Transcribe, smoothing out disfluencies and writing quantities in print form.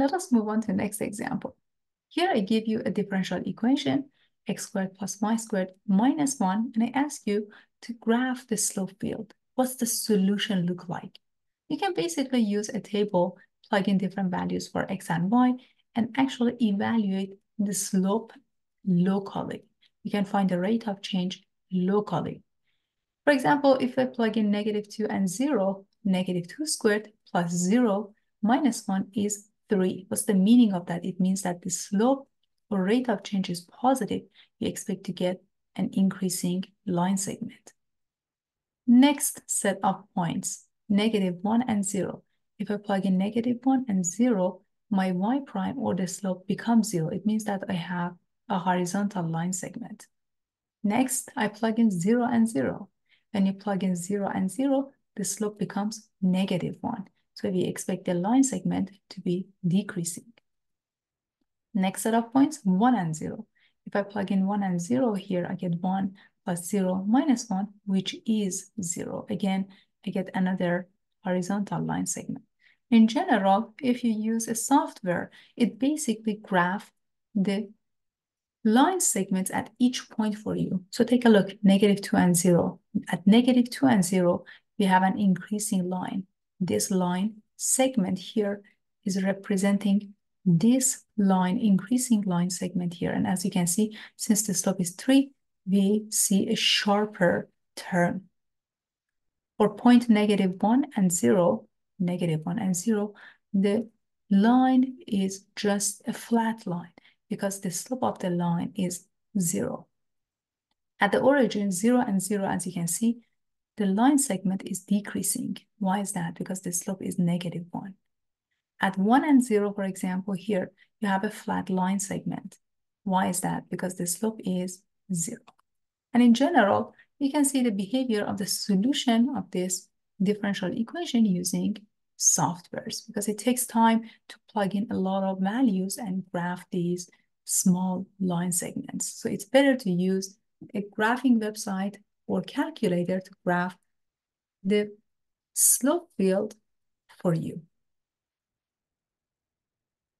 Let us move on to the next example. Here I give you a differential equation, x squared plus y squared minus 1, and I ask you to graph the slope field. What's the solution look like? You can basically use a table, plug in different values for x and y, and actually evaluate the slope locally. You can find the rate of change locally. For example, if I plug in -2 and 0, -2 squared plus 0 minus 1 is 3. What's the meaning of that? It means that the slope or rate of change is positive. You expect to get an increasing line segment. Next set of points, -1 and 0. If I plug in -1 and 0, my y prime or the slope becomes 0. It means that I have a horizontal line segment. Next, I plug in 0 and 0. When you plug in 0 and 0, the slope becomes -1. So we expect the line segment to be decreasing. Next set of points, 1 and 0. If I plug in 1 and 0 here, I get 1 plus 0 minus 1, which is 0. Again, I get another horizontal line segment. In general, if you use a software, it basically graphs the line segments at each point for you. So take a look, -2 and 0. At -2 and 0, we have an increasing line. This line segment here is representing this line, increasing line segment here. And as you can see, since the slope is 3, we see a sharper turn. For point -1 and 0, -1 and 0, the line is just a flat line, because the slope of the line is 0. At the origin, 0 and 0, as you can see, the line segment is decreasing. Why is that? Because the slope is -1. At 1 and 0, for example, here, you have a flat line segment. Why is that? Because the slope is 0. And in general, you can see the behavior of the solution of this differential equation using softwares, because it takes time to plug in a lot of values and graph these small line segments. So it's better to use a graphing website or calculator to graph the slope field for you.